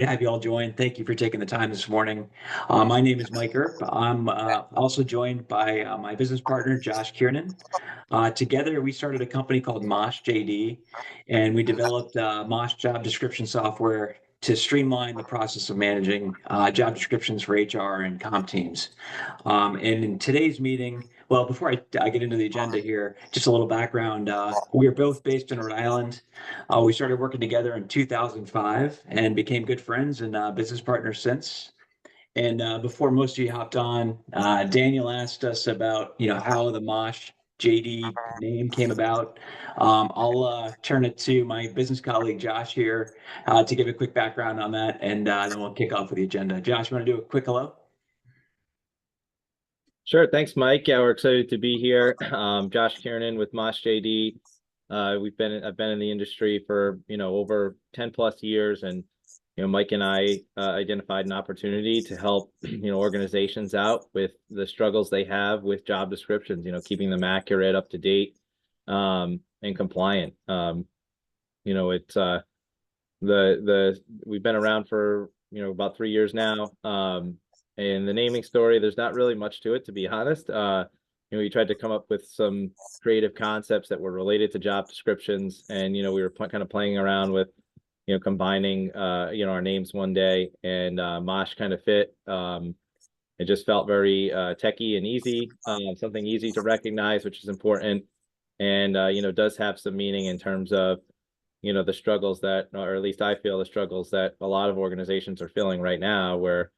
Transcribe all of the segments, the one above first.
to have you all join. Thank you for taking the time this morning. My name is Mike Earp. I'm also joined by my business partner, Josh Kiernan. Together, we started a company called Mosh JD, and we developed Mosh job description software to streamline the process of managing job descriptions for HR and comp teams. And in today's meeting, well, before I get into the agenda here, just a little background. We are both based in Rhode Island. We started working together in 2005 and became good friends and business partners since. And before most of you hopped on, Daniel asked us about, how the Mosh JD name came about. I'll turn it to my business colleague Josh here to give a quick background on that, and then we'll kick off with the agenda. Josh, you want to do a quick hello? Sure. Thanks, Mike. Yeah, we're excited to be here. Josh Kiernan with Mosh JD. I've been in the industry for, over 10 plus years. And, Mike and I identified an opportunity to help, organizations out with the struggles they have with job descriptions, keeping them accurate, up to date, and compliant. It's we've been around for, about 3 years now. And the naming story, there's not really much to it, to be honest. We tried to come up with some creative concepts that were related to job descriptions, and we were kind of playing around with, combining, our names one day, and Mosh kind of fit. It just felt very techy and easy, something easy to recognize, which is important, and does have some meaning in terms of, the struggles that, or at least I feel the struggles that a lot of organizations are feeling right now, where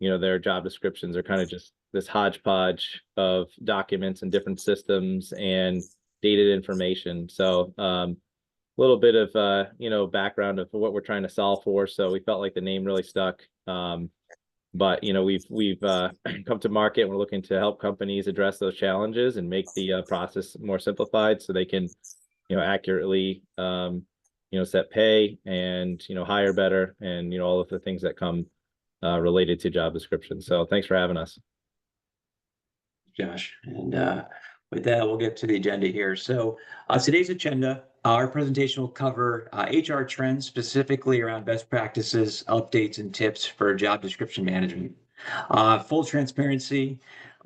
their job descriptions are kind of just this hodgepodge of documents and different systems and dated information. So a little bit of background of what we're trying to solve for. So we felt like the name really stuck. But we've come to market, and we're looking to help companies address those challenges and make the process more simplified, so they can accurately set pay and hire better, and all of the things that come related to job descriptions. So thanks for having us. Josh. And with that, we'll get to the agenda here. So today's agenda, our presentation will cover HR trends, specifically around best practices, updates, and tips for job description management. Full transparency,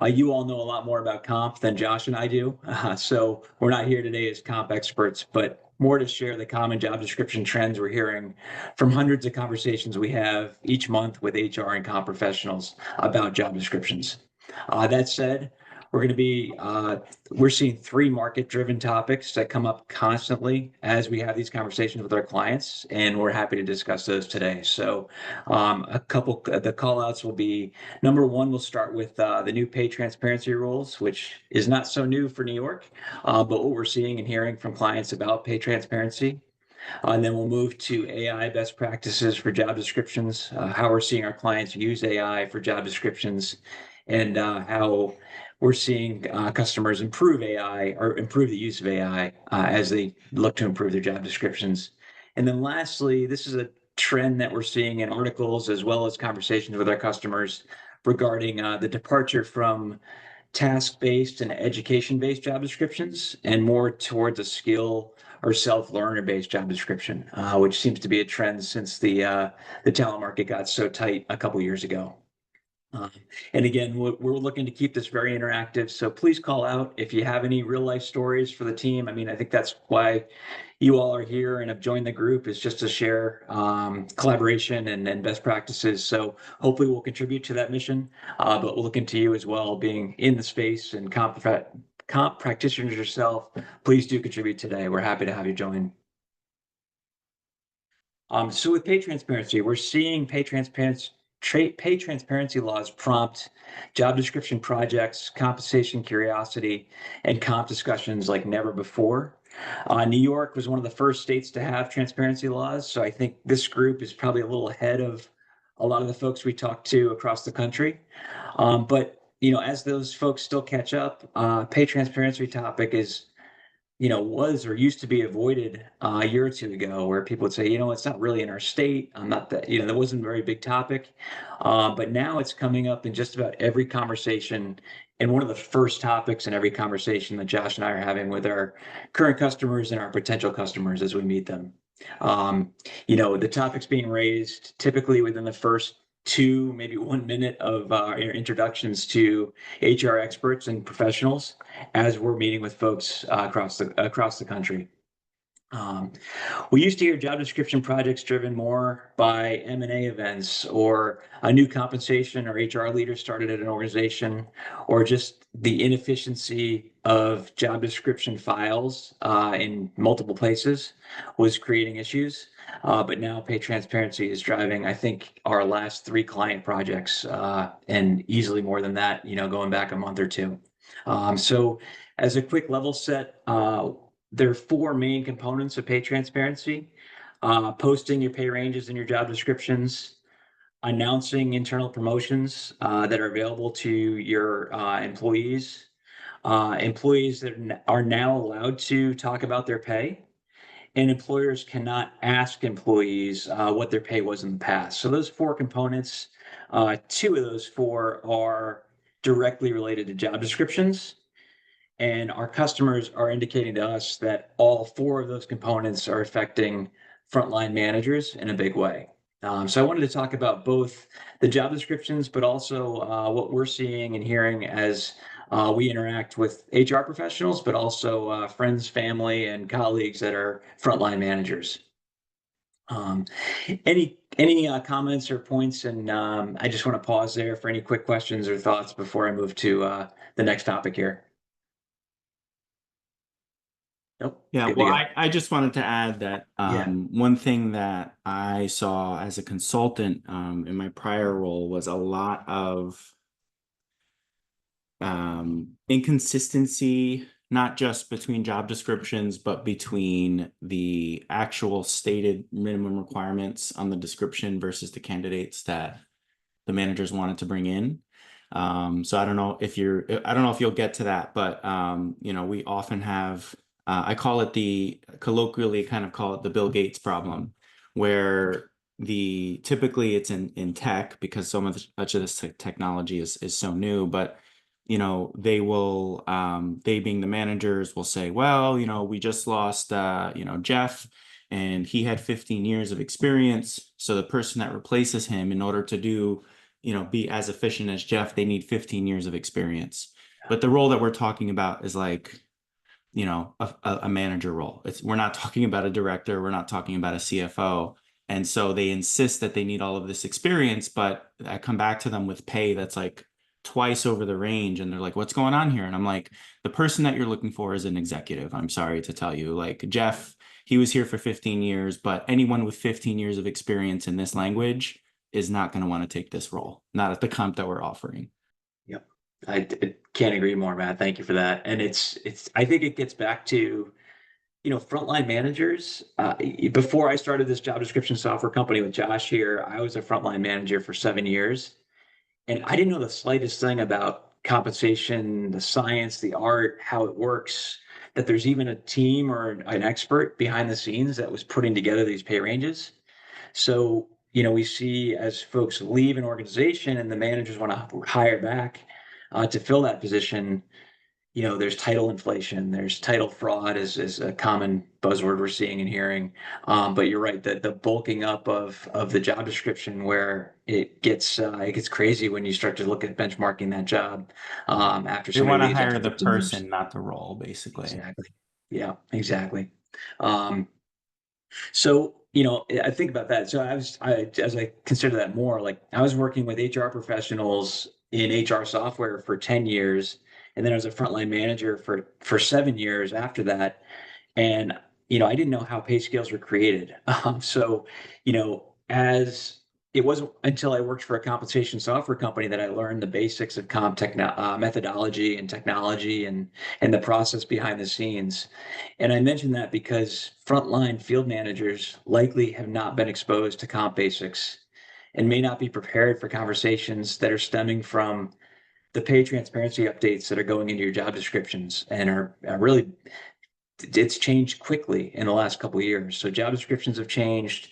you all know a lot more about comp than Josh and I do. So we're not here today as comp experts, but more to share the common job description trends we're hearing from hundreds of conversations we have each month with HR and comp professionals about job descriptions. That said, we're seeing three market-driven topics that come up constantly as we have these conversations with our clients, and we're happy to discuss those today. So, the call outs will be: number one, we'll start with the new pay transparency rules, which is not so new for New York, but what we're seeing and hearing from clients about pay transparency. And then we'll move to AI best practices for job descriptions, how we're seeing our clients use AI for job descriptions, and how we're seeing customers improve AI or improve the use of AI as they look to improve their job descriptions. And then lastly, this is a trend that we're seeing in articles as well as conversations with our customers regarding the departure from task-based and education-based job descriptions and more towards a skill or self-learner based job description, which seems to be a trend since the talent market got so tight a couple years ago. And again, we're looking to keep this very interactive. So please call out if you have any real life stories for the team. I mean, I think that's why you all are here and have joined the group, is just to share collaboration and best practices. So hopefully we'll contribute to that mission. But we're looking to you as well, being in the space and comp practitioners yourself. Please do contribute today. We're happy to have you join. So with pay transparency, we're seeing pay transparency laws prompt job description projects, compensation curiosity, and comp discussions like never before. New York was one of the first states to have transparency laws, so I think this group is probably a little ahead of a lot of the folks we talk to across the country. But as those folks still catch up, pay transparency topic is was or used to be avoided a year or two ago, where people would say, it's not really in our state. I'm not that, that wasn't a very big topic. But now it's coming up in just about every conversation. And one of the first topics in every conversation that Josh and I are having with our current customers and our potential customers as we meet them. Um, the topics being raised typically within the first two, maybe 1 minute of introductions to HR experts and professionals as we're meeting with folks across the country. Um, we used to hear job description projects driven more by M&A events or a new compensation or HR leader started at an organization, or just the inefficiency of job description files in multiple places was creating issues. But now pay transparency is driving, I think, our last three client projects and easily more than that, going back a month or two. So as a quick level set, there are four main components of pay transparency: posting your pay ranges and your job descriptions, announcing internal promotions that are available to your employees, employees that are now allowed to talk about their pay, and employers cannot ask employees what their pay was in the past. So those four components, two of those four are directly related to job descriptions. And our customers are indicating to us that all four of those components are affecting frontline managers in a big way. So I wanted to talk about both the job descriptions, but also what we're seeing and hearing as we interact with HR professionals, but also friends, family, and colleagues that are frontline managers. Um, any comments or points? And I just want to pause there for any quick questions or thoughts before I move to the next topic here. Nope. Yeah, Good to well, go. I just wanted to add that Yeah. one thing that I saw as a consultant in my prior role was a lot of inconsistency, not just between job descriptions, but between the actual stated minimum requirements on the description versus the candidates that the managers wanted to bring in. So I don't know if you'll get to that, but we often have, I call it colloquially kind of call it the Bill Gates problem, where typically it's in tech because so much of this technology is so new, but they being the managers will say, well, we just lost Jeff, and he had 15 years of experience, so the person that replaces him, in order to be as efficient as Jeff, they need 15 years of experience. But the role that we're talking about is like, a manager role. We're not talking about a director. We're not talking about a CFO. And so they insist that they need all of this experience, but I come back to them with pay that's like twice over the range. And they're like, what's going on here? And I'm like, the person that you're looking for is an executive. I'm sorry to tell you, like Jeff, he was here for 15 years, but anyone with 15 years of experience in this language is not going to want to take this role, not at the comp that we're offering. Yep. I can't agree more, Matt. Thank you for that. And I think it gets back to, frontline managers. Before I started this job description software company with Josh here, I was a frontline manager for 7 years. And I didn't know the slightest thing about compensation, the science, the art, how it works, that there's even a team or an expert behind the scenes that was putting together these pay ranges. So, we see as folks leave an organization and the managers want to hire back to fill that position, there's title inflation, there's title fraud is a common buzzword we're seeing and hearing. But you're right that the bulking up of the job description, where it gets crazy when you start to look at benchmarking that job after They somebody want to leaves after hire the 15 years. person, not the role, basically. Exactly. Yeah, exactly. Um, so, I think about that. So as I consider that more, like I was working with HR professionals in HR software for 10 years, and then I was a frontline manager for 7 years after that. And, I didn't know how pay scales were created. So, as it wasn't until I worked for a compensation software company that I learned the basics of methodology and technology and the process behind the scenes. And I mention that because frontline field managers likely have not been exposed to comp basics and may not be prepared for conversations that are stemming from the pay transparency updates that are going into your job descriptions and are really, it's changed quickly in the last couple of years. So job descriptions have changed,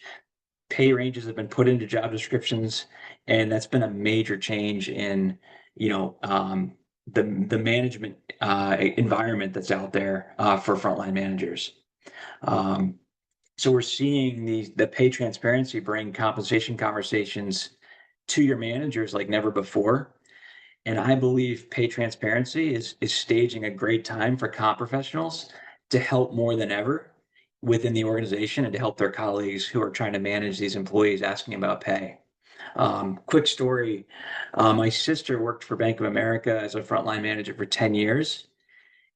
pay ranges have been put into job descriptions, and that's been a major change in, the management environment that's out there for frontline managers. Um, So we're seeing the pay transparency bring compensation conversations to your managers like never before. And I believe pay transparency is staging a great time for comp professionals to help more than ever within the organization and to help their colleagues who are trying to manage these employees asking about pay. Quick story. My sister worked for Bank of America as a frontline manager for 10 years.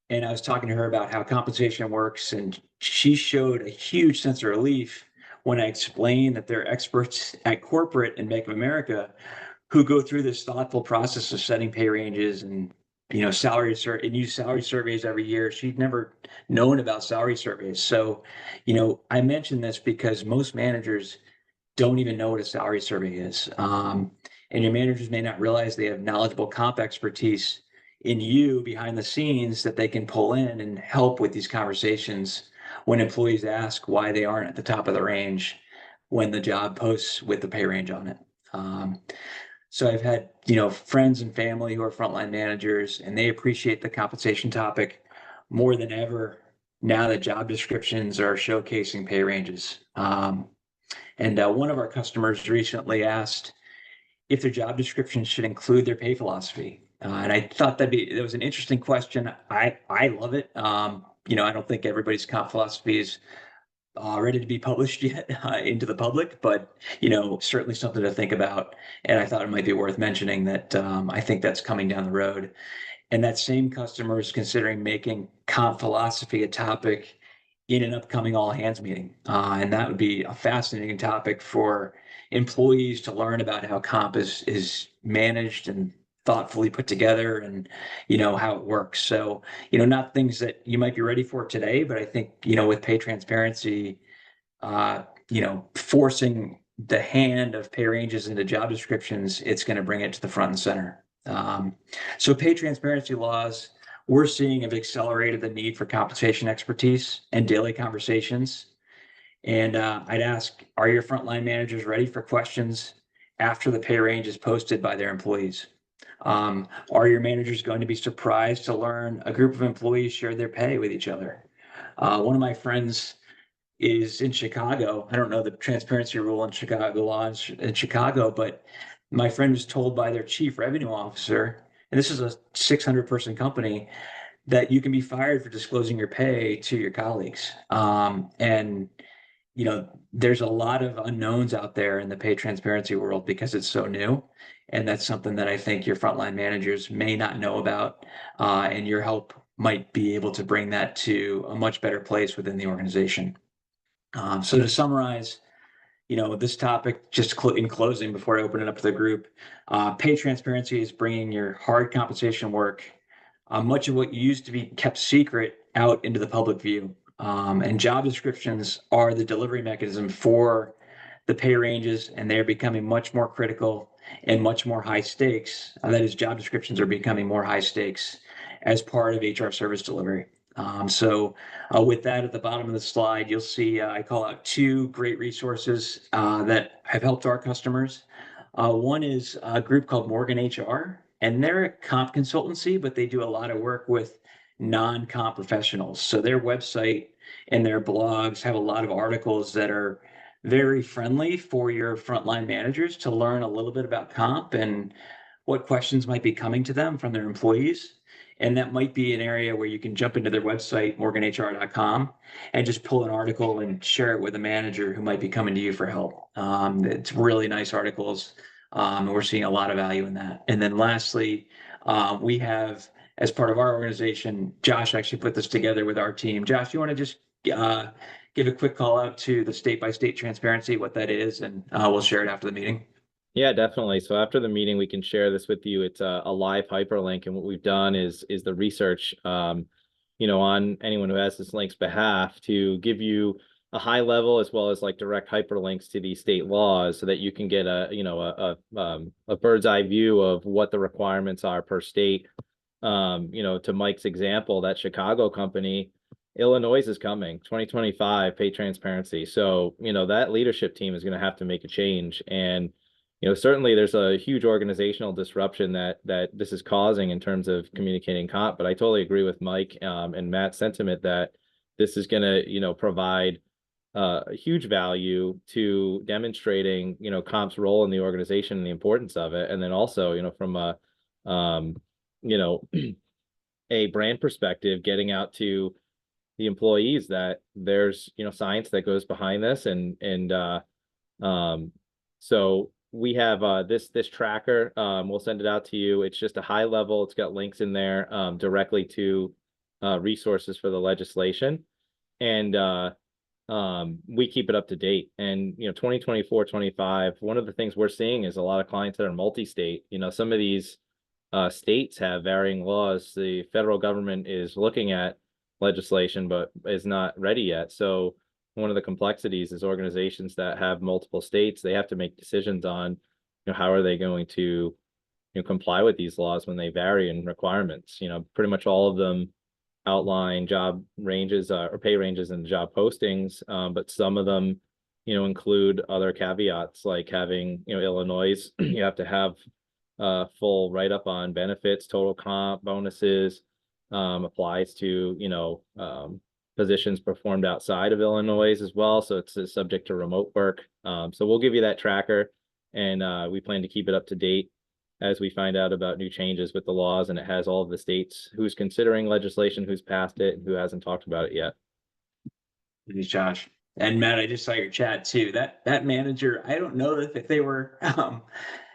And I was talking to her about how compensation works, and she showed a huge sense of relief when I explained that they're experts at corporate and Bank of America who go through this thoughtful process of setting pay ranges and and use salary surveys every year. She'd never known about salary surveys. So, I mention this because most managers don't even know what a salary survey is. And your managers may not realize they have knowledgeable comp expertise in you behind the scenes that they can pull in and help with these conversations when employees ask why they aren't at the top of the range when the job posts with the pay range on it. So I've had, friends and family who are frontline managers, and they appreciate the compensation topic more than ever now that job descriptions are showcasing pay ranges. And one of our customers recently asked if their job description should include their pay philosophy. And I thought that was an interesting question. I love it. I don't think everybody's comp philosophy is ready to be published yet into the public, but certainly something to think about. And I thought it might be worth mentioning that I think that's coming down the road. And that same customer is considering making comp philosophy a topic in an upcoming all hands meeting. And that would be a fascinating topic for employees to learn about how comp is managed and thoughtfully put together and how it works. So not things that you might be ready for today, but I think with pay transparency, forcing the hand of pay ranges into job descriptions, it's going to bring it to the front and center. So pay transparency laws we're seeing have accelerated the need for compensation expertise and daily conversations. And I'd ask, are your frontline managers ready for questions after the pay range is posted by their employees? Are your managers going to be surprised to learn a group of employees shared their pay with each other? One of my friends is in Chicago. I don't know the transparency rule in Chicago laws in Chicago, but my friend was told by their chief revenue officer, and this is a 600-person company, that you can be fired for disclosing your pay to your colleagues. And there's a lot of unknowns out there in the pay transparency world because it's so new. And that's something that I think your frontline managers may not know about. And your help might be able to bring that to a much better place within the organization. So to summarize, this topic, just in closing before I open it up to the group, pay transparency is bringing your hard compensation work, much of what used to be kept secret, out into the public view. And job descriptions are the delivery mechanism for the pay ranges, and they're becoming much more critical and much more high stakes. That is, job descriptions are becoming more high stakes as part of HR service delivery. So with that, at the bottom of the slide, you'll see I call out two great resources that have helped our customers. One is a group called Morgan HR, and they're a comp consultancy, but they do a lot of work with non-comp professionals. So their website and their blogs have a lot of articles that are very friendly for your frontline managers to learn a little bit about comp and what questions might be coming to them from their employees. And that might be an area where you can jump into their website, morganhr.com, and just pull an article and share it with a manager who might be coming to you for help. It's really nice articles. And we're seeing a lot of value in that. And then lastly, we have, as part of our organization, Josh actually put this together with our team. Josh, you want to just give a quick call out to the state-by-state transparency, what that is, and we'll share it after the meeting. Yeah, definitely. So after the meeting, we can share this with you. It's a live hyperlink, and what we've done is the research, on anyone who has this link's behalf to give you a high level as well as like direct hyperlinks to these state laws, so that you can get a bird's eye view of what the requirements are per state. To Mike's example, that Chicago company, Illinois is coming 2025 pay transparency. So that leadership team is going to have to make a change. And certainly there's a huge organizational disruption that this is causing in terms of communicating comp, but I totally agree with Mike and Matt's sentiment that this is going to, provide a huge value to demonstrating, comp's role in the organization and the importance of it. And then also, from a, you know, a brand perspective, getting out to the employees that there's, science that goes behind this. So we have this tracker. We'll send it out to you. It's just a high level. It's got links in there directly to resources for the legislation. And we keep it up to date. And 2024, 25, one of the things we're seeing is a lot of clients that are multi-state. Some of these states have varying laws. The federal government is looking at legislation but is not ready yet. So one of the complexities is organizations that have multiple states, they have to make decisions on how are they going to comply with these laws when they vary in requirements. Pretty much all of them outline job ranges or pay ranges in job postings, but some of them include other caveats, like having Illinois you have to have full write-up on benefits, total comp, bonuses, applies to positions performed outside of Illinois as well, so it's subject to remote work. So we'll give you that tracker, and we plan to keep it up to date as we find out about new changes with the laws, and it has all of the states who's considering legislation, who's passed it, and who hasn't talked about it yet. Thanks, Josh. And Matt, I just saw your chat too. That manager, I don't know if they were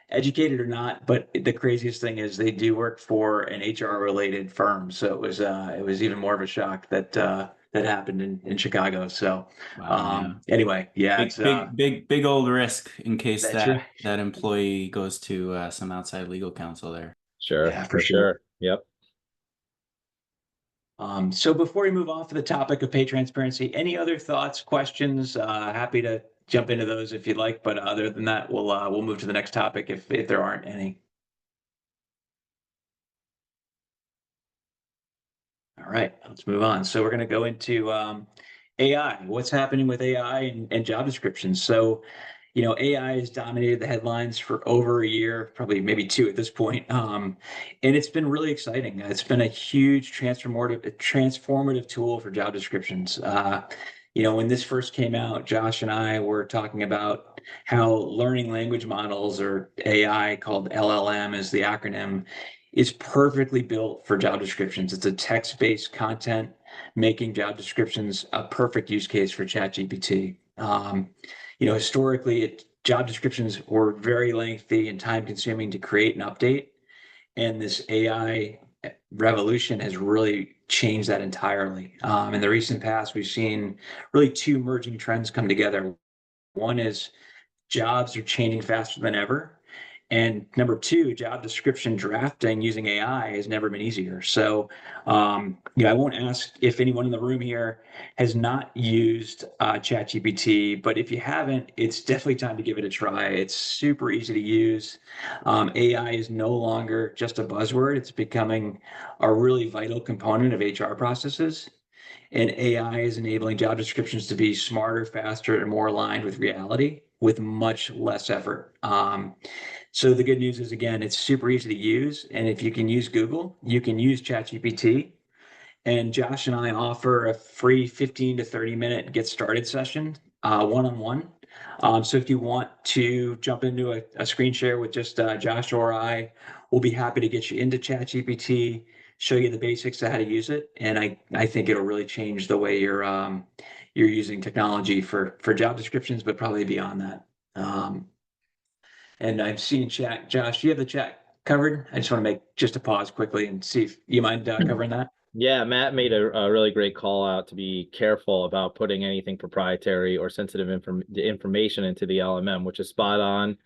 educated or not, but the craziest thing is they do work for an HR related firm. So it was even more of a shock that that happened in Chicago. So anyway, yeah, Big, it's big old risk in case that's that right. that employee goes to some outside legal counsel there. Sure, Yeah, for sure. Yep. So before we move off of the topic of pay transparency, any other thoughts, questions? Happy to jump into those if you'd like, but other than that, we'll move to the next topic if there aren't any. All right, let's move on. So we're going to go into AI. What's happening with AI and job descriptions? So, AI has dominated the headlines for over a year, probably maybe two at this point. And it's been really exciting. It's been a huge transformative tool for job descriptions. When this first came out, Josh and I were talking about how learning language models, or AI, called LLM is the acronym, is perfectly built for job descriptions. It's a text-based content, making job descriptions a perfect use case for ChatGPT. Historically, job descriptions were very lengthy and time-consuming to create and update, and this AI revolution has really changed that entirely. In the recent past, we've seen really two emerging trends come together. One is jobs are changing faster than ever. And number two, job description drafting using AI has never been easier. So, I won't ask if anyone in the room here has not used ChatGPT, but if you haven't, it's definitely time to give it a try. It's super easy to use. AI is no longer just a buzzword. It's becoming a really vital component of HR processes. And AI is enabling job descriptions to be smarter, faster, and more aligned with reality with much less effort. So the good news is, again, it's super easy to use. And if you can use Google, you can use ChatGPT. And Josh and I offer a free 15 to 30-minute get started session, one-on-one. So if you want to jump into a screen share with just Josh or I, we'll be happy to get you into ChatGPT, show you the basics of how to use it. And I think it'll really change the way you're using technology for job descriptions, but probably beyond that. And I've seen chat. Josh, do you have the chat covered? I just want to make just a pause quickly and see if you mind covering that. Yeah, Matt made a really great call out to be careful about putting anything proprietary or sensitive information into the LMM, which is spot on,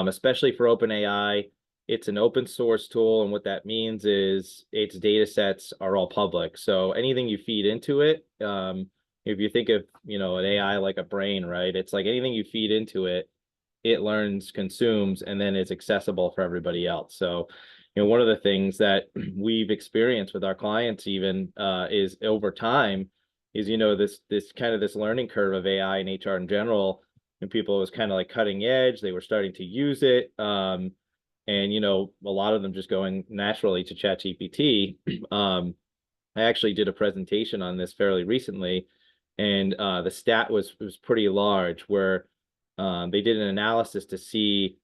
especially for OpenAI. It's an open source tool, and what that means is its data sets are all public. So anything you feed into it, if you think of an AI like a brain, right? It's like anything you feed into it, it learns, consumes, and then is accessible for everybody else. So, one of the things that we've experienced with our clients even is over time is, this learning curve of AI and HR in general, and people was kind of like cutting edge. They were starting to use it. And, a lot of them just going naturally to ChatGPT. I actually did a presentation on this fairly recently, And the stat was pretty large, where they did an analysis to see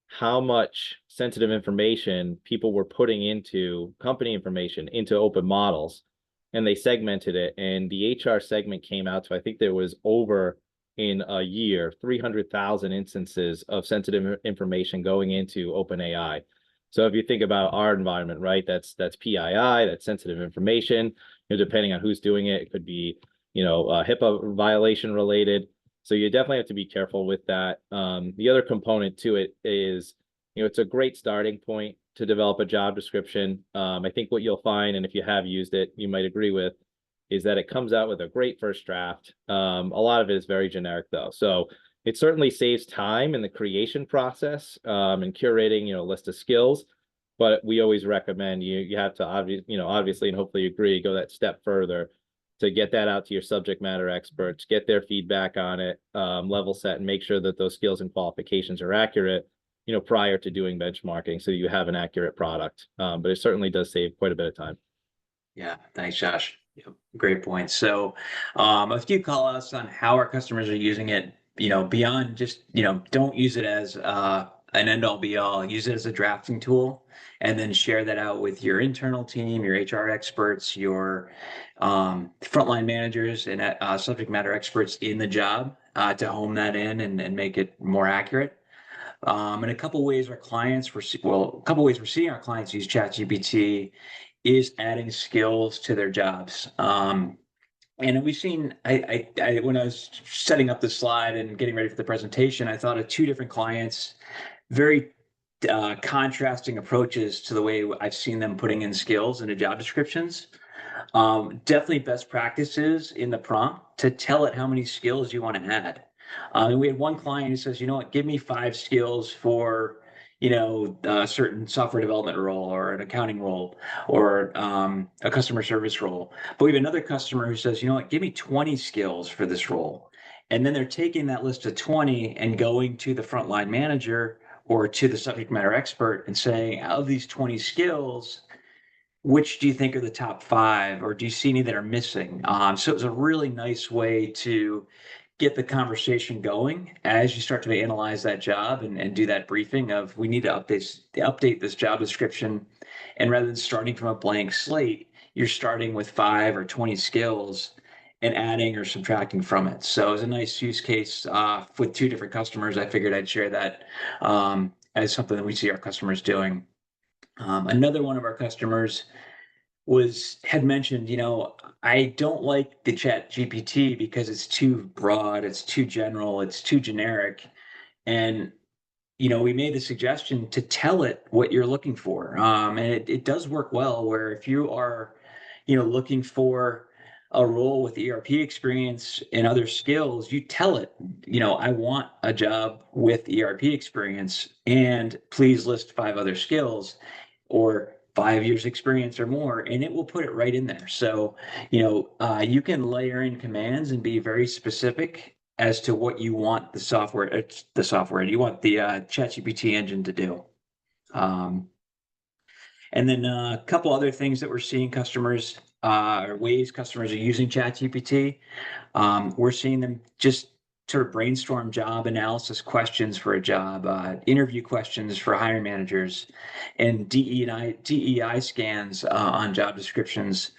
how much sensitive information people were putting into company information into open models, and they segmented it. And the HR segment came out to, I think there was over, in a year, 300,000 instances of sensitive information going into OpenAI. So if you think about our environment, right, that's PII, that's sensitive information. Depending on who's doing it, it could be, HIPAA violation related. So you definitely have to be careful with that. The other component to it is, it's a great starting point to develop a job description. I think what you'll find, and if you have used it, you might agree with, is that it comes out with a great first draft. A lot of it is very generic though. So it certainly saves time in the creation process, and curating, a list of skills. But we always recommend you have to obviously, and hopefully you agree, go that step further to get that out to your subject matter experts, get their feedback on it, level set, and make sure that those skills and qualifications are accurate, prior to doing benchmarking, so you have an accurate product. But it certainly does save quite a bit of time. Yeah, thanks, Josh. Yep, great point. So, a few call outs on how our customers are using it, beyond just, don't use it as an end all be all, use it as a drafting tool, and then share that out with your internal team, your HR experts, your frontline managers, and subject matter experts in the job to hone that in and make it more accurate. And a couple ways our clients were, well, a couple ways we're seeing our clients use ChatGPT is adding skills to their jobs. And we've seen, when I was setting up the slide and getting ready for the presentation, I thought of two different clients, very contrasting approaches to the way I've seen them putting in skills into job descriptions. Definitely best practices in the prompt to tell it how many skills you want to add. And we had one client who says, you know what, give me 5 skills for, a certain software development role or an accounting role or a customer service role. But we have another customer who says, you know what, give me 20 skills for this role. And then they're taking that list of 20 and going to the frontline manager or to the subject matter expert and saying, out of these 20 skills, which do you think are the top 5, or do you see any that are missing? So it was a really nice way to get the conversation going as you start to analyze that job and do that briefing of, we need to update this job description. And rather than starting from a blank slate, you're starting with 5 or 20 skills and adding or subtracting from it. So it was a nice use case with 2 different customers. I figured I'd share that as something that we see our customers doing. Another one of our customers had mentioned, I don't like the Chat GPT because it's too broad, it's too general, it's too generic. And, we made the suggestion to tell it what you're looking for. And it does work well, where if you are, looking for a role with ERP experience and other skills, you tell it, I want a job with ERP experience and please list 5 other skills, or 5 years experience or more, and it will put it right in there. So, you can layer in commands and be very specific as to what you want the software you want the ChatGPT engine to do. And then a couple other things that we're seeing customers, or ways customers are using ChatGPT. We're seeing them just sort of brainstorm job analysis questions for a job, interview questions for hiring managers, and DEI scans on job descriptions.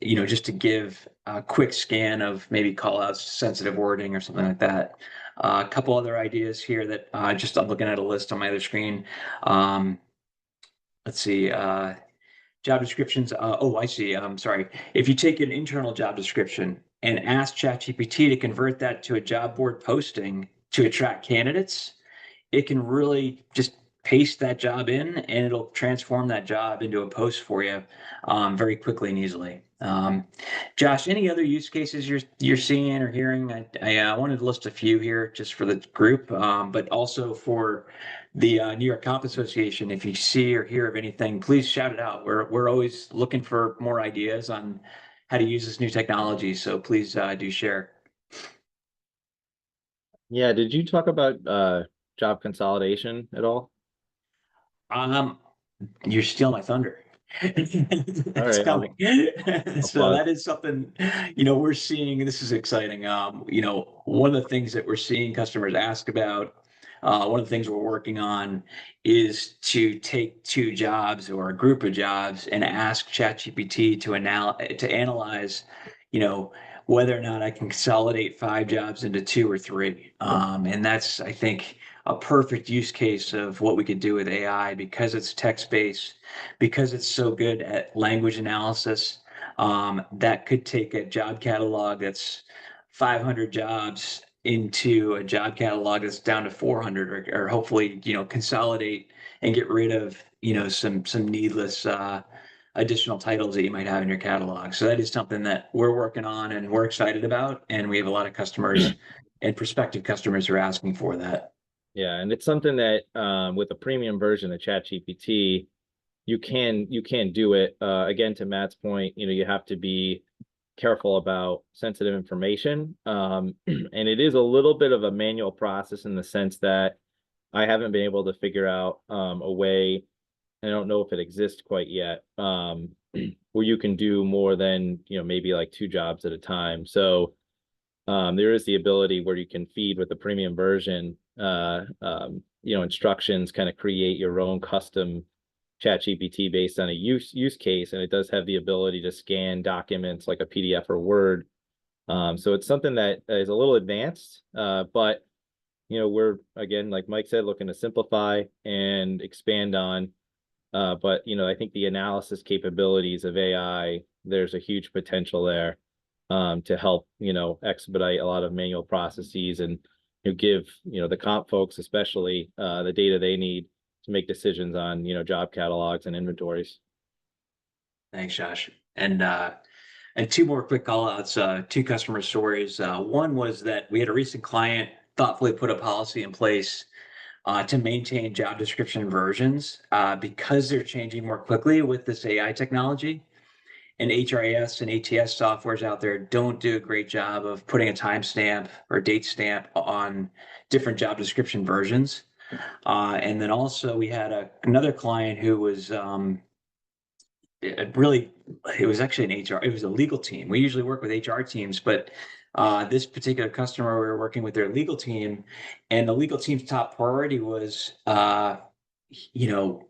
Just to give a quick scan of maybe call outs, sensitive wording, or something like that. A couple other ideas here that just I'm looking at a list on my other screen. Let's see. Job descriptions. Oh, I see. I'm sorry. If you take an internal job description and ask ChatGPT to convert that to a job board posting to attract candidates, it can really just paste that job in and it'll transform that job into a post for you very quickly and easily. Josh, any other use cases you're seeing or hearing? I wanted to list a few here just for the group, but also for the New York Comp Association. If you see or hear of anything, please shout it out. We're always looking for more ideas on how to use this new technology. So please do share. Yeah, did you talk about job consolidation at all? You're stealing my thunder. It's right, coming. So applause. that is something, we're seeing, this is exciting. One of the things that we're seeing customers ask about, one of the things we're working on is to take two jobs or a group of jobs and ask ChatGPT to analyze, you know, whether or not I can consolidate five jobs into two or three. And that's, I think, a perfect use case of what we could do with AI because it's text-based, because it's so good at language analysis. That could take a job catalog that's 500 jobs into a job catalog that's down to 400, or hopefully, consolidate and get rid of, some needless additional titles that you might have in your catalog. So that is something that we're working on and we're excited about, and we have a lot of customers and prospective customers who are asking for that. Yeah, and it's something that with the premium version of ChatGPT, you can do it. Again, to Matt's point, you have to be careful about sensitive information. And it is a little bit of a manual process in the sense that I haven't been able to figure out a way, I don't know if it exists quite yet, where you can do more than, maybe like two jobs at a time. So there is the ability where you can feed with the premium version, instructions, kind of create your own custom ChatGPT based on a use case, and it does have the ability to scan documents like a PDF or Word. So it's something that is a little advanced, but we're, again, like Mike said, looking to simplify and expand on. But I think the analysis capabilities of AI, there's a huge potential there to help expedite a lot of manual processes and give the comp folks especially the data they need to make decisions on job catalogs and inventories. Thanks, Josh. And two more quick call outs, two customer stories. One was that we had a recent client thoughtfully put a policy in place to maintain job description versions because they're changing more quickly with this AI technology. And HRIS and ATS softwares out there don't do a great job of putting a timestamp or date stamp on different job description versions. And then also we had another client who was it was actually an HR, it was a legal team. We usually work with HR teams, but this particular customer, we were working with their legal team, and the legal team's top priority was, you know,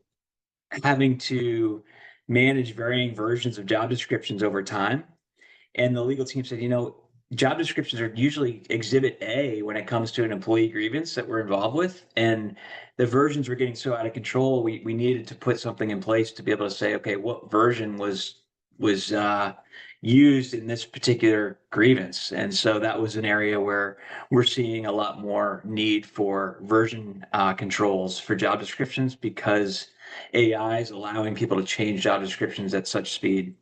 having to manage varying versions of job descriptions over time. And the legal team said, job descriptions are usually exhibit A when it comes to an employee grievance that we're involved with. And the versions were getting so out of control, we needed to put something in place to be able to say, okay, what version was used in this particular grievance. And so that was an area where we're seeing a lot more need for version controls for job descriptions because AI is allowing people to change job descriptions at such speed.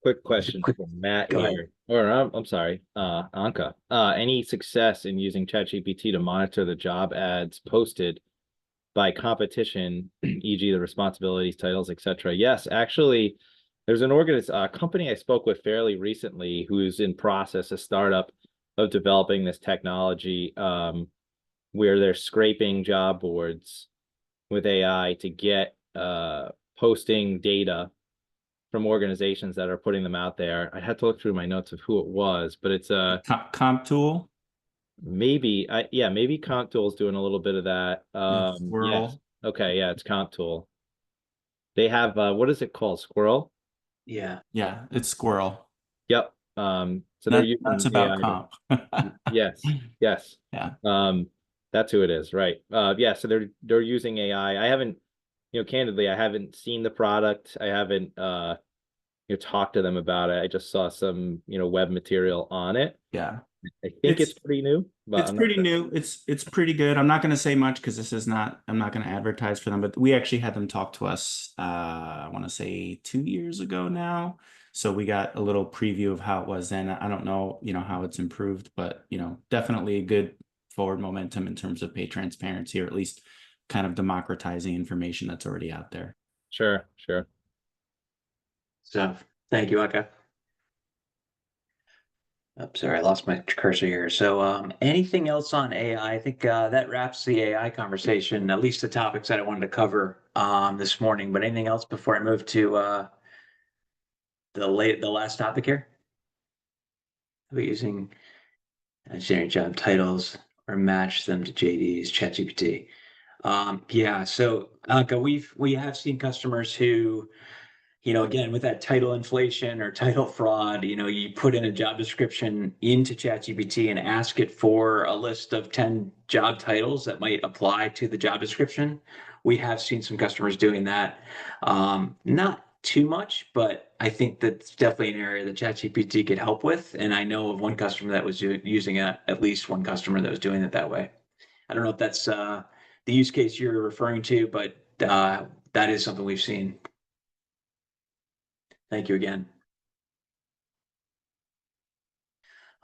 Quick question for Matt Go ahead. here, or I'm sorry, Anka. Any success in using ChatGPT to monitor the job ads posted by competition, e.g. the responsibilities, titles, etc.? Yes, actually, there's an company I spoke with fairly recently who's in process, a startup, of developing this technology where they're scraping job boards with AI to get posting data from organizations that are putting them out there. I had to look through my notes of who it was, but it's a Comp tool. maybe Comp Tool's doing a little bit of that. Squirrel. Yes. Okay, yeah, it's Comp Tool. They have what is it called? Squirrel? Yeah. Yeah, it's Squirrel. Yep. So they're using That's about AI comp. yes, yes. Yeah. That's who it is, right? Yeah, so they're using AI. I haven't, candidly, I haven't seen the product. I haven't talked to them about it. I just saw some, web material on it. Yeah. I think it's pretty new, but It's I'm pretty not new. It's pretty good. I'm not going to say much because this is not, I'm not going to advertise for them, but we actually had them talk to us, I want to say 2 years ago now. So we got a little preview of how it was then. I don't know, how it's improved, but, definitely a good forward momentum in terms of pay transparency, or at least kind of democratizing information that's already out there. Sure. So thank you, Aka. Oh, sorry, I lost my cursor here. So anything else on AI? I think that wraps the AI conversation, at least the topics that I wanted to cover. this morning. But anything else before I move to the last topic here? We're using generic job titles or match them to JD's ChatGPT. Yeah, so Anka, we have seen customers who, again, with that title inflation or title fraud, you put in a job description into ChatGPT and ask it for a list of 10 job titles that might apply to the job description. We have seen some customers doing that. Not too much, but I think that's definitely an area that ChatGPT could help with. And I know of one customer that was using it, at least one customer that was doing it that way. I don't know if that's the use case you're referring to, but that is something we've seen. Thank you again.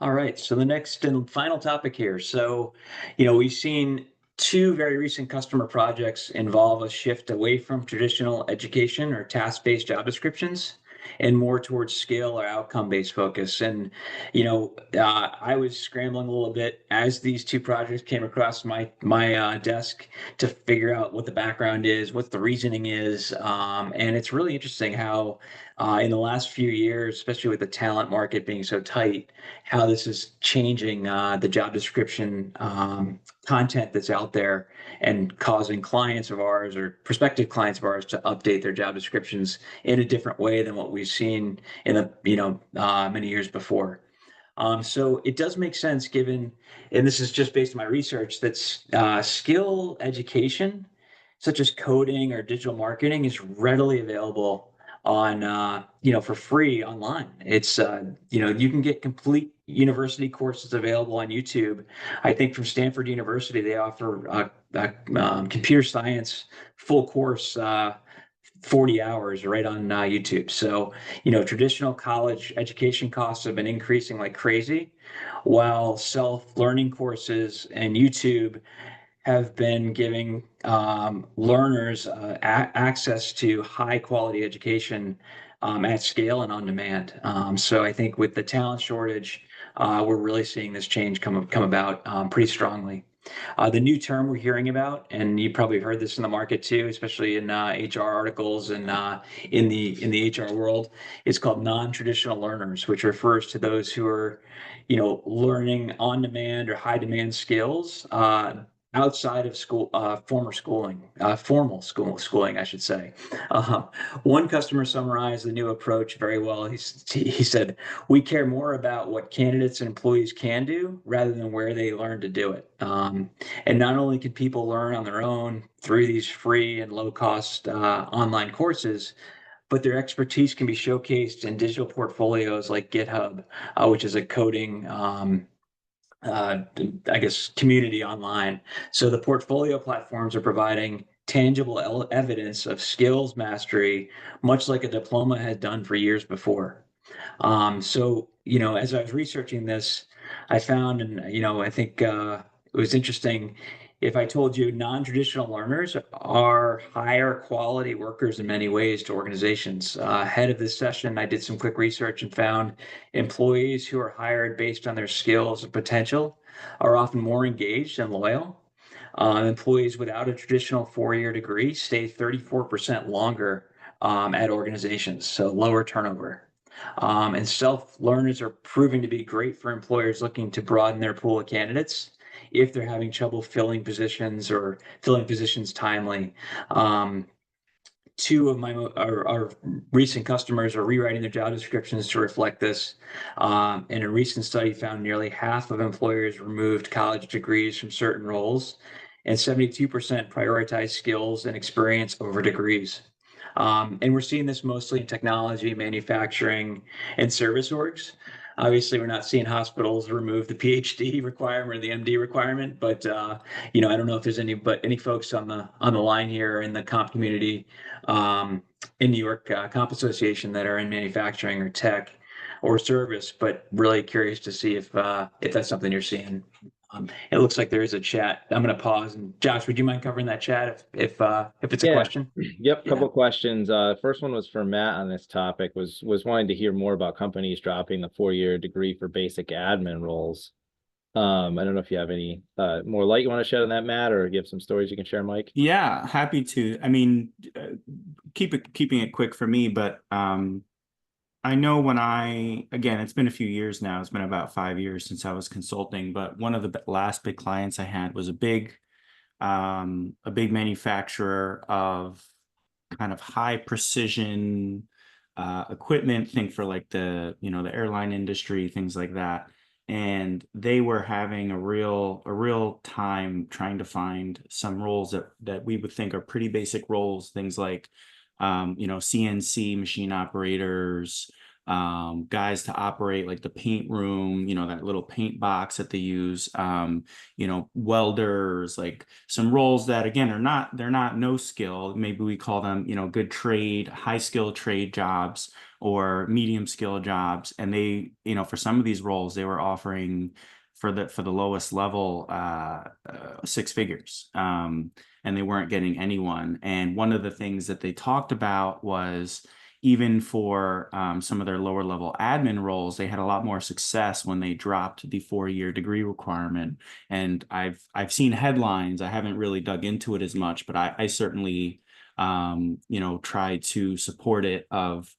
All right, so the next and final topic here. So, we've seen two very recent customer projects involve a shift away from traditional education or task-based job descriptions and more towards skill or outcome-based focus. And, I was scrambling a little bit as these two projects came across my desk to figure out what the background is, what the reasoning is. And it's really interesting how in the last few years, especially with the talent market being so tight, how this is changing the job description content that's out there and causing clients of ours or prospective clients of ours to update their job descriptions in a different way than what we've seen in the many years before. So it does make sense given, and this is just based on my research, that skill education, such as coding or digital marketing, is readily available on for free online. It's you can get complete university courses available on YouTube. I think from Stanford University they offer a computer science full course 40 hours right on YouTube. So traditional college education costs have been increasing like crazy, while self-learning courses and YouTube have been giving learners access to high quality education at scale and on demand. So I think with the talent shortage, we're really seeing this change come about pretty strongly. The new term we're hearing about, and you probably heard this in the market too, especially in HR articles and in the HR world, is called non-traditional learners, which refers to those who are, learning on demand or high demand skills outside of school, formal schooling, I should say. One customer summarized the new approach very well. He said, "We care more about what candidates and employees can do rather than where they learn to do it." And not only can people learn on their own through these free and low-cost online courses, but their expertise can be showcased in digital portfolios like GitHub, which is a coding I guess, community online. So the portfolio platforms are providing tangible evidence of skills mastery, much like a diploma had done for years before. So, as I was researching this, I found, and, I think it was interesting. If I told you non-traditional learners are higher quality workers in many ways to organizations. Ahead of this session, I did some quick research and found employees who are hired based on their skills and potential are often more engaged and loyal. Employees without a traditional four-year degree stay 34% longer at organizations, so lower turnover. And self-learners are proving to be great for employers looking to broaden their pool of candidates if they're having trouble filling positions or filling positions timely. Two of our recent customers are rewriting their job descriptions to reflect this. And a recent study found nearly half of employers removed college degrees from certain roles, and 72% prioritize skills and experience over degrees. And we're seeing this mostly in technology, manufacturing, and service orgs. Obviously, we're not seeing hospitals remove the PhD requirement or the MD requirement, but I don't know if there's any folks on the line here in the comp community in New York Comp Association that are in manufacturing or tech or service, but really curious to see if that's something you're seeing. It looks like there is a chat. I'm going to pause, and Josh, would you mind covering that chat if it's a question? Yep, couple questions. First one was for Matt on this topic. Was wanting to hear more about companies dropping the four-year degree for basic admin roles. I don't know if you have any more light you want to shed on that, Matt, or give some stories you can share, Mike. Yeah, happy to. I mean, keeping it quick for me, but I know again, it's been a few years now. It's been about 5 years since I was consulting, but one of the last big clients I had was a big manufacturer of kind of high precision equipment. Think for like the airline industry, things like that. And they were having a real time trying to find some roles that we would think are pretty basic roles, things like CNC machine operators, guys to operate like the paint room, that little paint box that they use, welders, like some roles that again they're not no skill. Maybe we call them, good trade, high skill trade jobs or medium skill jobs. And they, for some of these roles, they were offering for the lowest level 6 figures. And they weren't getting anyone. And one of the things that they talked about was even for some of their lower level admin roles, they had a lot more success when they dropped the 4-year degree requirement. And I've seen headlines. I haven't really dug into it as much, but I certainly try to support it of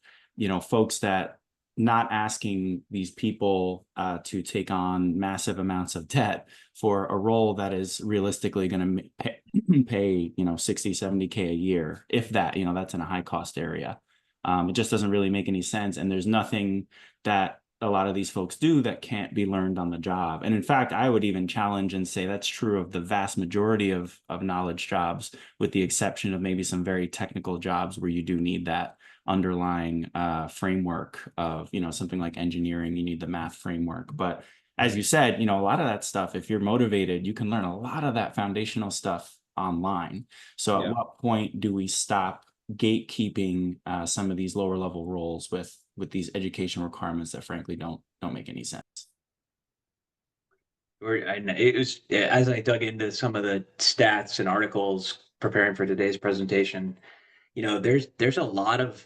folks that not asking these people to take on massive amounts of debt for a role that is realistically going to pay 60, 70K a year, if that, that's in a high cost area. It just doesn't really make any sense. And there's nothing that a lot of these folks do that can't be learned on the job. And in fact, I would even challenge and say that's true of the vast majority of knowledge jobs, with the exception of maybe some very technical jobs where you do need that underlying framework of, something like engineering, you need the math framework. But as you said, a lot of that stuff, if you're motivated, you can learn a lot of that foundational stuff online. So at what point do we stop gatekeeping some of these lower level roles with these education requirements that frankly don't make any sense? And it was, as I dug into some of the stats and articles preparing for today's presentation, there's a lot of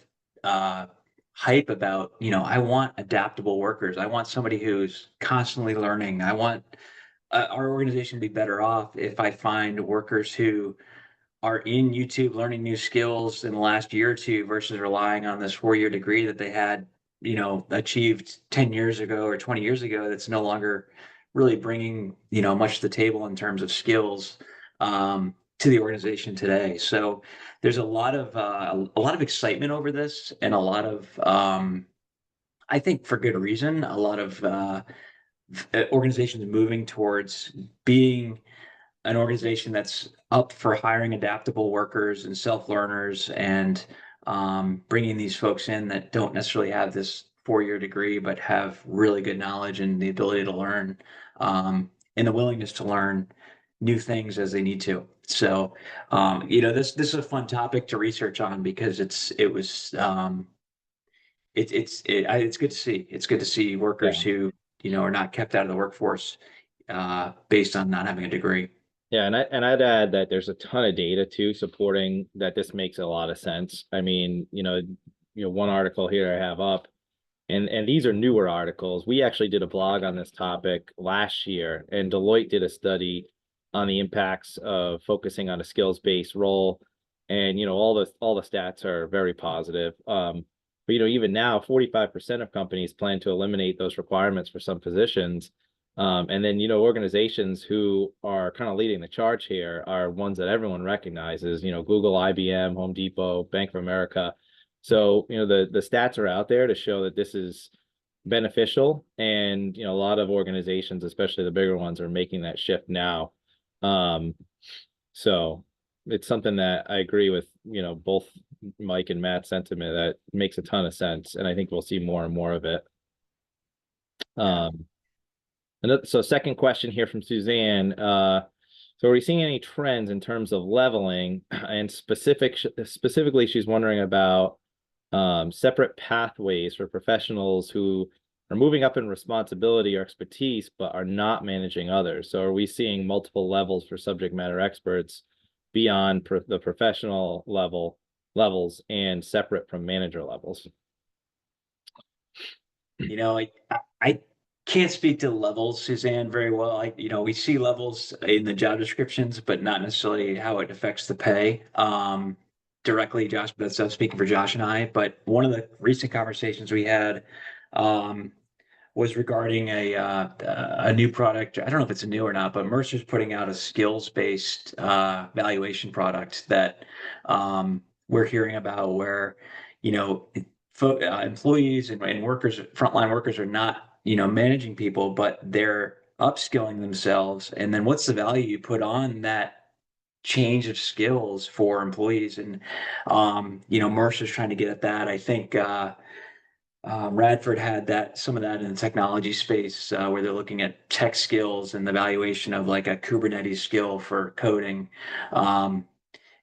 hype about, I want adaptable workers. I want somebody who's constantly learning. I want our organization to be better off if I find workers who are in YouTube learning new skills in the last year or two versus relying on this 4-year degree that they had, achieved 10 years ago or 20 years ago, that's no longer really bringing, much to the table in terms of skills to the organization today. So there's a lot of excitement over this, and a lot of I think for good reason, a lot of organizations moving towards being an organization that's up for hiring adaptable workers and self-learners, and bringing these folks in that don't necessarily have this 4-year degree, but have really good knowledge and the ability to learn, and the willingness to learn new things as they need to. So, this is a fun topic to research on, because it's good to see. It's good to see workers who, are not kept out of the workforce based on not having a degree. Yeah, and I'd add that there's a ton of data too supporting that this makes a lot of sense. I mean, one article here I have up, and these are newer articles. We actually did a blog on this topic last year, and Deloitte did a study on the impacts of focusing on a skills-based role, and all the stats are very positive. But even now, 45% of companies plan to eliminate those requirements for some positions. And then, organizations who are kind of leading the charge here are ones that everyone recognizes, Google, IBM, Home Depot, Bank of America. So, the stats are out there to show that this is beneficial. And, a lot of organizations, especially the bigger ones, are making that shift now. So it's something that I agree with, both Mike and Matt's sentiment, that makes a ton of sense. And I think we'll see more and more of it. So second question here from Suzanne. So are we seeing any trends in terms of leveling? And specifically, she's wondering about separate pathways for professionals who are moving up in responsibility or expertise, but are not managing others. So are we seeing multiple levels for subject matter experts beyond the professional levels and separate from manager levels? I can't speak to levels, Suzanne, very well. We see levels in the job descriptions, but not necessarily how it affects the pay. Directly, Josh, that's speaking for Josh and I. But one of the recent conversations we had was regarding a new product. I don't know if it's a new or not, but Mercer's putting out a skills-based valuation product that we're hearing about where, employees and workers, frontline workers are not, managing people, but they're upskilling themselves. And then what's the value you put on that change of skills for employees? And, Mercer's trying to get at that. I think, Radford had some of that in the technology space, where they're looking at tech skills and the valuation of like a Kubernetes skill for coding. And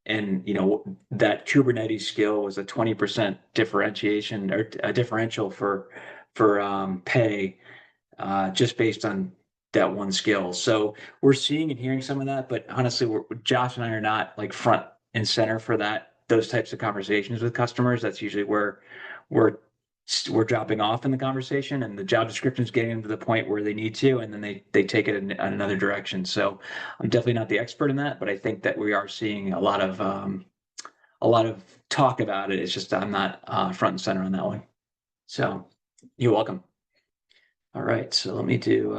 that Kubernetes skill was a 20% differentiation or a differential for pay, just based on that one skill. So we're seeing and hearing some of that, but honestly, Josh and I are not like front and center for those types of conversations with customers. That's usually where we're we're dropping off in the conversation, and the job description's getting them to the point where they need to, and then they take it in another direction. So I'm definitely not the expert in that, but I think that we are seeing a lot of talk about it. It's just I'm not front and center on that one. So you're welcome. All right, so let me do.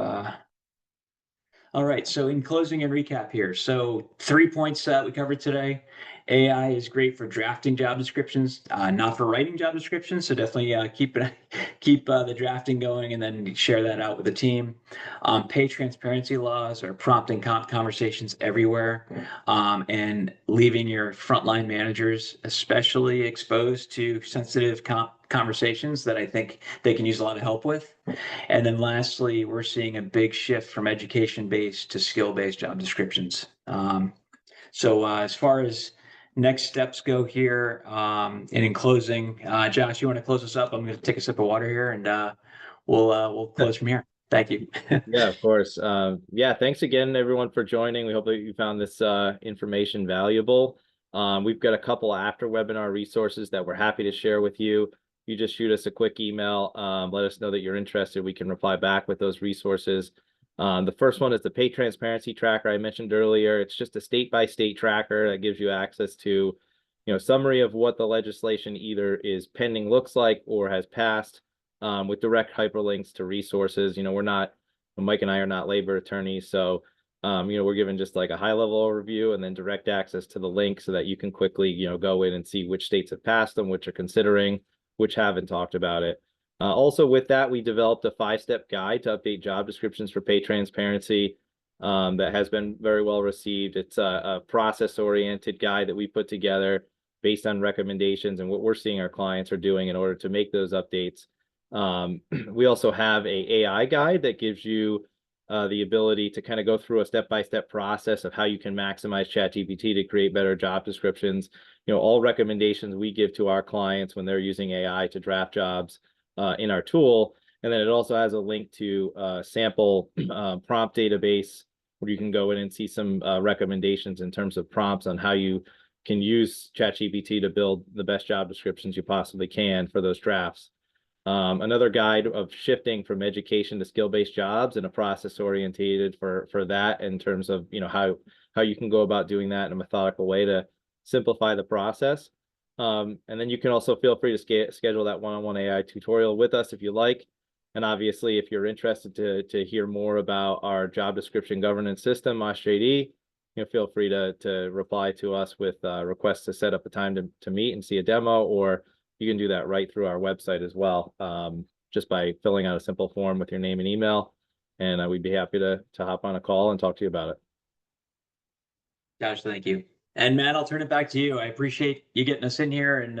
All right, so in closing and recap here. So 3 points that we covered today. AI is great for drafting job descriptions, not for writing job descriptions. So definitely keep the drafting going, and then share that out with the team. Pay transparency laws are prompting conversations everywhere, and leaving your frontline managers especially exposed to sensitive conversations that I think they can use a lot of help with. And then lastly, we're seeing a big shift from education-based to skill-based job descriptions. So as far as next steps go here, and in closing, Josh, you want to close us up? I'm going to take a sip of water here, and we'll close from here. Thank you. Yeah, of course. Yeah, thanks again, everyone, for joining. We hope that you found this information valuable. We've got a couple after webinar resources that we're happy to share with you. You just shoot us a quick email, let us know that you're interested. We can reply back with those resources. The first one is the pay transparency tracker I mentioned earlier. It's just a state-by-state tracker that gives you access to, summary of what the legislation either is pending looks like or has passed, with direct hyperlinks to resources. Mike and I are not labor attorneys, so we're given just like a high-level overview and then direct access to the link so that you can quickly, go in and see which states have passed them, which are considering, which haven't talked about it. Also with that, we developed a 5-step guide to update job descriptions for pay transparency, that has been very well received. It's a process-oriented guide that we put together based on recommendations and what we're seeing our clients are doing in order to make those updates. We also have a AI guide that gives you the ability to kind of go through a step-by-step process of how you can maximize ChatGPT to create better job descriptions. All recommendations we give to our clients when they're using AI to draft jobs in our tool. And then it also has a link to a sample prompt database where you can go in and see some recommendations in terms of prompts on how you can use ChatGPT to build the best job descriptions you possibly can for those drafts. Another guide of shifting from education to skill-based jobs and a process orientated for that in terms of how you can go about doing that in a methodical way to simplify the process. And then you can also feel free to schedule that one-on-one AI tutorial with us if you like. And obviously, if you're interested to hear more about our job description governance system, Mosh JD, feel free to reply to us with requests to set up a time to meet and see a demo, or you can do that right through our website as well, just by filling out a simple form with your name and email, and we'd be happy to hop on a call and talk to you about it. Josh, thank you. And Matt, I'll turn it back to you. I appreciate you getting us in here, and